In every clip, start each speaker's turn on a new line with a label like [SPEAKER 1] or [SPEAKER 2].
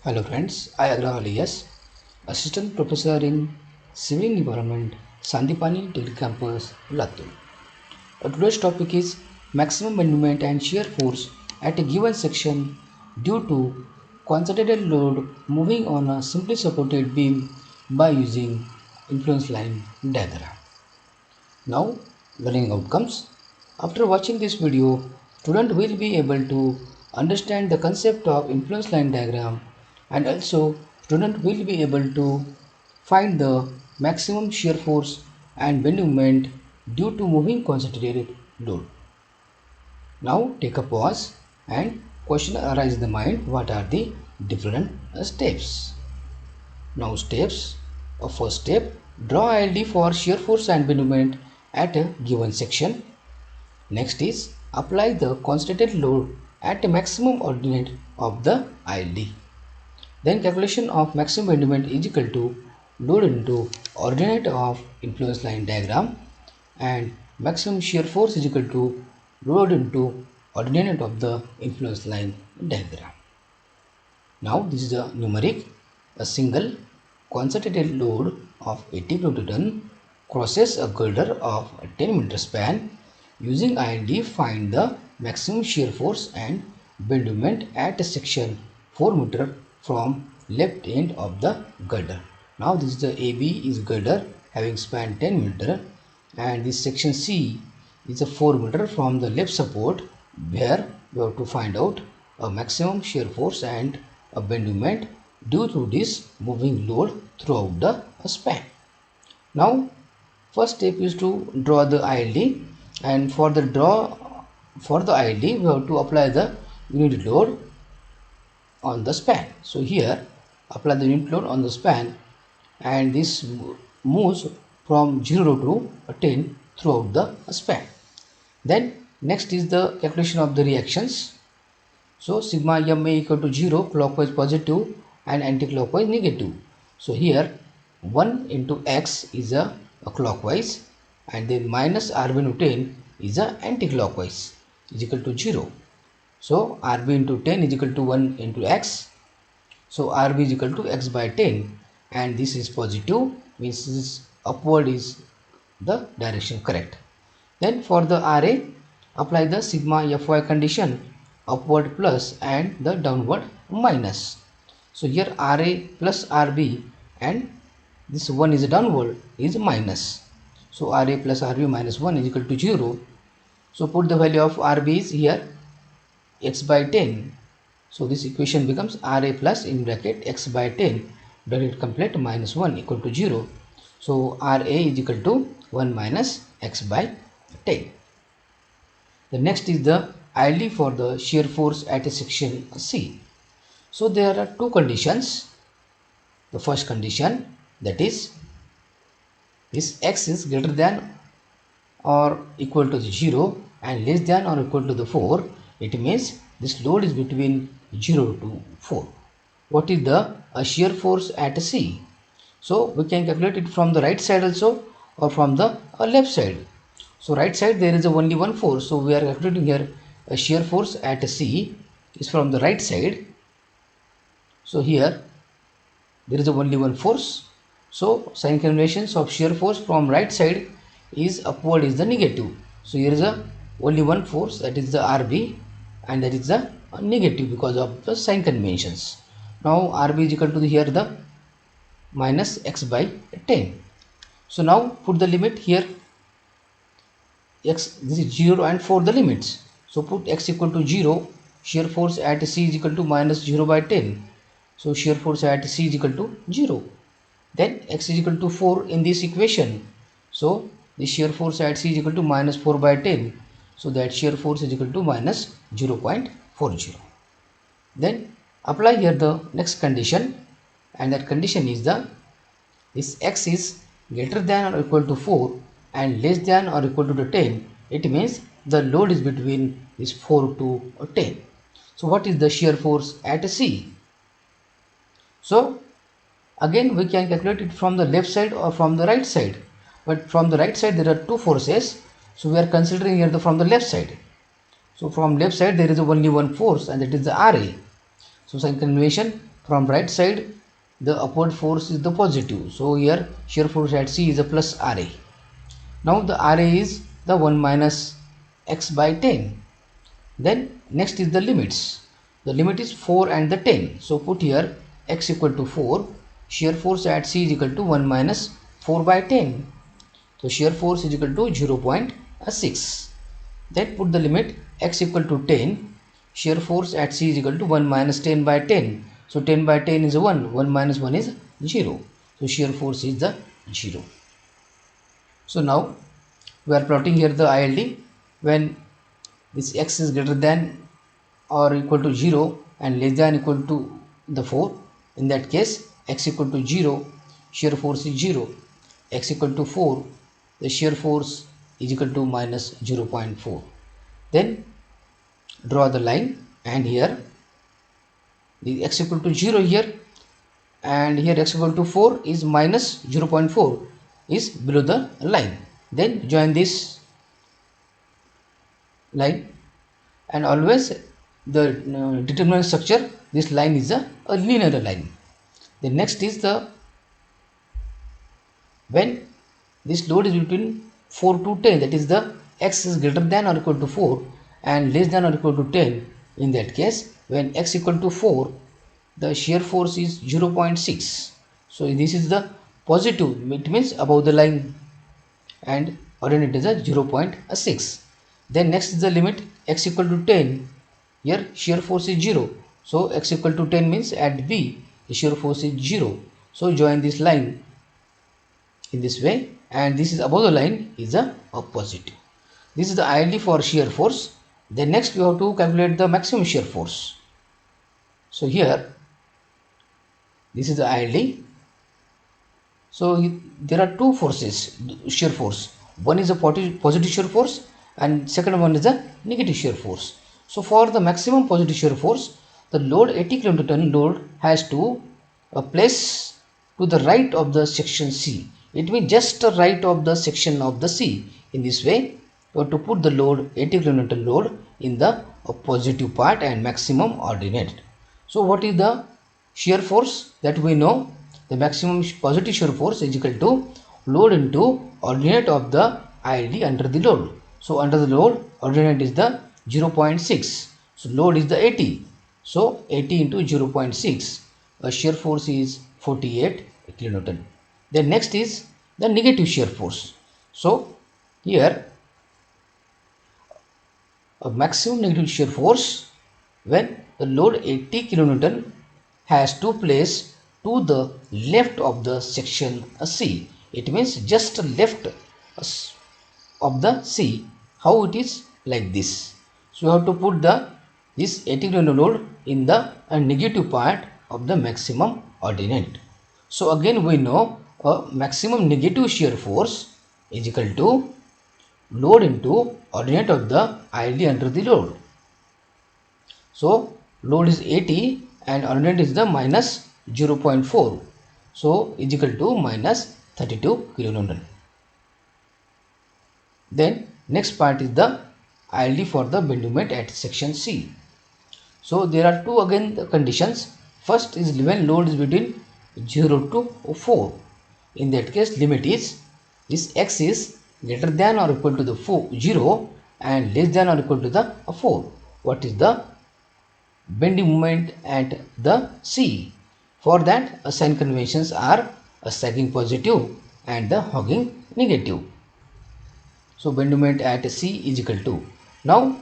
[SPEAKER 1] Hello friends, I Agra Alias, Assistant Professor in Civil Environment, Sandipani Degree Campus, Latur. Today's topic is maximum bend moment and shear force at a given section due to concentrated load moving on a simply supported beam by using influence line diagram. Now, learning outcomes. After watching this video, student will be able to understand the concept of influence line diagram, and also student will be able to find the maximum shear force and bend moment due to moving concentrated load. Now take a pause and question arise in the mind, what are the different steps. Now steps. First step, draw ILD for shear force and bend moment at a given section. Next is apply the concentrated load at a maximum ordinate of the ILD. Then calculation of maximum bend moment is equal to load into ordinate of influence line diagram, and maximum shear force is equal to load into ordinate of the influence line diagram. Now this is a numeric. A single concentrated load of 80 kN crosses a girder of a 10 meter span. Using ILD, find the maximum shear force and bend moment at a section 4 meter from left end of the girder. Now this is the AB is girder having span 10 meter, and this section C is a 4 meter from the left support, where we have to find out a maximum shear force and a bend moment due to this moving load throughout the span. Now first step is to draw the ILD, and for the ILD we have to apply the unit load on the span. So here apply the unit load on the span, and this moves from 0 to 10 throughout the span. Then next is the calculation of the reactions. So sigma ma equal to 0, clockwise positive and anti-clockwise negative. So here 1 into x is a clockwise, and then minus rb into 10 is a anti-clockwise, is equal to 0. So rb into 10 is equal to 1 into x. So rb is equal to x by 10, and this is positive, means this upward is the direction correct. Then for the RA, apply the sigma Fy condition, upward plus and the downward minus. So here RA plus RB, and this 1 is downward is minus. So RA plus RB minus 1 is equal to 0. So put the value of RB is here x by 10. So this equation becomes RA plus in bracket x by 10 bracket complete minus 1 equal to 0. So RA is equal to 1 minus x by 10. The next is the ILD for the shear force at a section C. So there are two conditions. The first condition, that is this x is greater than or equal to 0 and less than or equal to the 4. It means this load is between 0 to 4. What is the shear force at C? So we can calculate it from the right side also or from the left side. So right side there is only one force, so we are calculating here a shear force at C is from the right side. So here there is only one force, so sign conventions of shear force from right side is upward is the negative. So here is only one force, that is the RB, and that is the negative because of the sign conventions. Now RB is equal to here the minus x by 10. So now put the limit here, x, this is 0 and 4 the limits. So put x equal to 0, shear force at C is equal to minus 0 by 10. So shear force at C is equal to 0. Then x is equal to 4 in this equation. So the shear force at C is equal to minus 4 by 10. So that shear force is equal to minus 0.40. Then apply here the next condition, and that condition is this x is greater than or equal to 4 and less than or equal to the 10. It means the load is between this 4 to 10. So what is the shear force at C? So again we can calculate it from the left side or from the right side, but from the right side there are two forces, so we are considering here from the left side. So from left side there is only one force, and that is the RA. So sign convention from right side the upward force is the positive. So here shear force at C is a plus Ra. Now the Ra is the 1 minus x by 10. Then next is the limits. The limit is 4 and the 10. So put here x equal to 4. Shear force at C is equal to 1 minus 4 by 10. So shear force is equal to 0.6. Then put the limit x equal to 10. Shear force at C is equal to 1 minus 10 by 10. So 10 by 10 is 1. 1 minus 1 is 0. So shear force is the 0. So now we are plotting here the ILD when this x is greater than or equal to 0 and less than equal to the 4. In that case x equal to 0, shear force is 0. X equal to 4, the shear force is equal to minus 0.4. Then draw the line, and here the x equal to 0 here, and here x equal to 4 is minus 0.4 is below the line. Then join this line, and always the determinant structure, this line is a linear line. The next is the when this load is between 4 to 10, that is the x is greater than or equal to 4 and less than or equal to 10. In that case, when x equal to 4, the shear force is 0.6. So this is the positive, it means above the line, and ordinate is a 0.6. Then next is the limit x equal to 10. Here shear force is 0. So x equal to 10 means at B the shear force is 0. So join this line in this way, and this is above the line is a positive. This is the ILD for shear force. Then next we have to calculate the maximum shear force. So here this is the ILD. So there are two forces, shear force. One is a positive shear force and second one is a negative shear force. So for the maximum positive shear force, the load 80 kN load has to place to the right of the section C. It means just the right of the section of the C. In this way, you have to put the load 80 kN load in the positive part and maximum ordinate. So what is the shear force that we know? The maximum positive shear force is equal to load into ordinate of the ILD under the load. So under the load, ordinate is the 0.6. So load is the 80. So 80 into 0.6. Shear force is 48 kN. Then next is the negative shear force. So here a maximum negative shear force when the load 80 kN has to place to the left of the section C. It means just left of the C. How it is? Like this. So you have to put this 80 kN load in the negative part of the maximum ordinate. So again we know a maximum negative shear force is equal to load into ordinate of the ILD under the load. So load is 80 and ordinate is the minus 0.4. So is equal to minus 32 kN. Then next part is the ILD for the bend moment at section C. So there are two again the conditions. First is when load is between 0 to 4. In that case limit is this x is greater than or equal to the 0 and less than or equal to the 4. What is the bending moment at the C? For that sign conventions are a sagging positive and the hogging negative. So bending moment at C is equal to. Now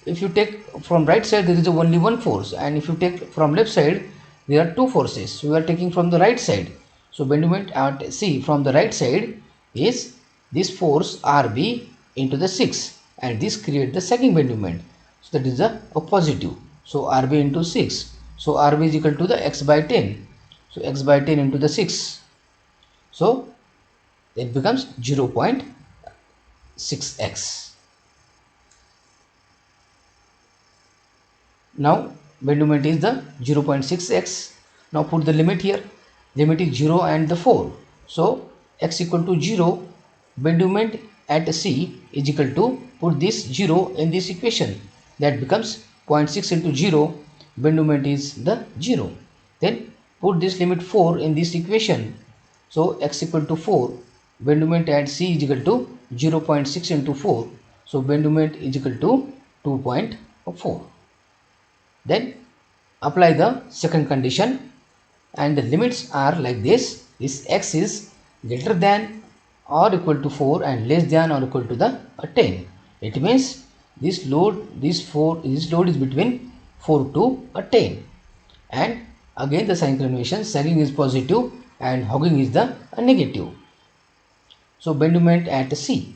[SPEAKER 1] if you take from right side there is only one force, and if you take from left side there are two forces. So we are taking from the right side. So bending moment at C from the right side is this force RB into the 6, and this create the second bending moment. So that is a positive. So RB into 6. So RB is equal to the x by 10. So x by 10 into the 6. So it becomes 0.6x. Now bend moment is the 0.6x. Now put the limit here. Limit is 0 and the 4. So x equal to 0. Bend moment at C is equal to, put this 0 in this equation. That becomes 0.6 into 0. Bend moment is the 0. Then put this limit 4 in this equation. So x equal to 4, bend moment at C is equal to 0.6 into 4. So bend moment is equal to 2.4. Then apply the second condition and the limits are like this. This x is greater than or equal to 4 and less than or equal to the 10. It means this load is between 4 to 10. And again the sign convention, sagging is positive and hogging is the negative. So bend moment at C.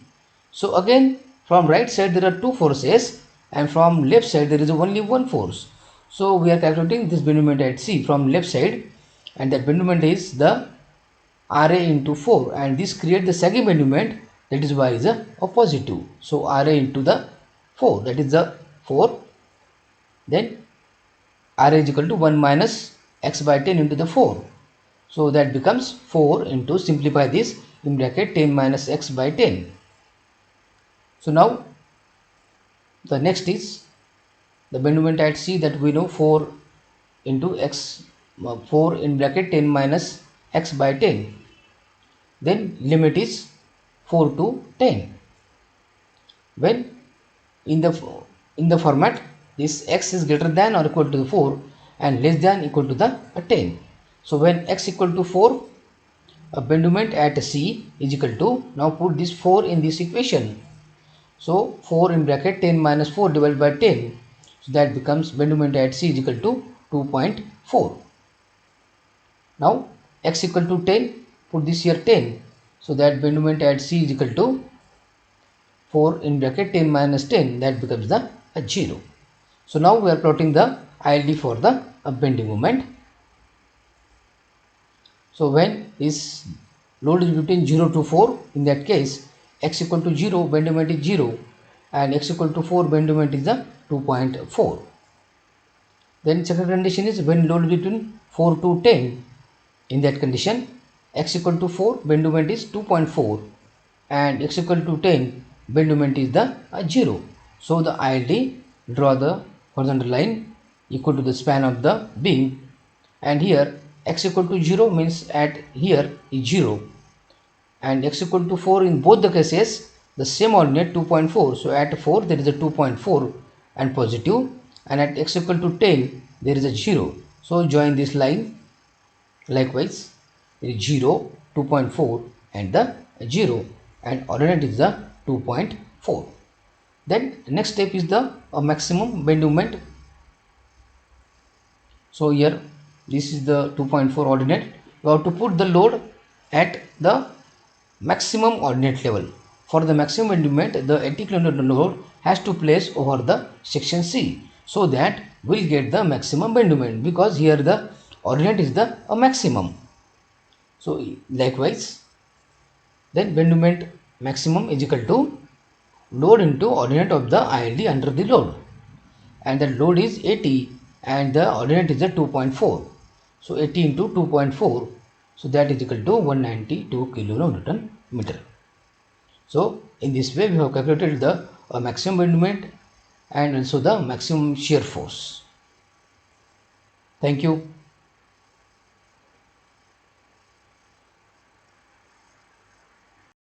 [SPEAKER 1] So again from right side there are two forces and from left side there is only one force. So we are calculating this bend moment at C from left side, and that bend moment is the Ra into 4, and this creates the sagging bend moment, that is why is a positive. So Ra into the 4, that is the 4. Then Ra is equal to 1 minus x by 10 into the 4. So that becomes 4 into, simplify this, in bracket 10 minus x by 10. So now the next is the bend moment at C, that we know 4 into x, 4 in bracket 10 minus x by 10. Then limit is 4 to 10. When in the format this x is greater than or equal to the 4 and less than equal to the 10. So when x equal to 4, a bend moment at C is equal to, now put this 4 in this equation. So 4 in bracket 10 minus 4 divided by 10. So that becomes bend moment at C is equal to 2.4. Now x equal to 10, put this here 10. So that bend moment at C is equal to 4 in bracket 10 minus 10, that becomes the 0. So now we are plotting the ILD for the bending moment. So when this load is between 0 to 4, in that case x equal to 0, bend moment is 0, and x equal to 4, bend moment is the 2.4. Then second condition is when load between 4 to 10, in that condition x equal to 4, bend moment is 2.4, and x equal to 10, bend moment is the 0. So the ILD, draw the horizontal line equal to the span of the beam, and here x equal to 0 means at here is 0, and x equal to 4 in both the cases the same ordinate 2.4. So at 4 there is a 2.4 and positive, and at x equal to 10 there is a 0. So join this line. Likewise it is 0, 2.4 and the 0, and ordinate is the 2.4. Then next step is the maximum bend moment. So here this is the 2.4 ordinate. You have to put the load at the maximum ordinate level. For the maximum bend moment, the 80 kN load has to place over the section C, so that we'll get the maximum bend moment, because here the ordinate is the maximum. So likewise, then bend moment maximum is equal to load into ordinate of the ILD under the load, and the load is 80 and the ordinate is a 2.4. So 80 into 2.4, so that is equal to 192 kN meter. So in this way we have calculated the maximum bend moment and also the maximum shear force. Thank you.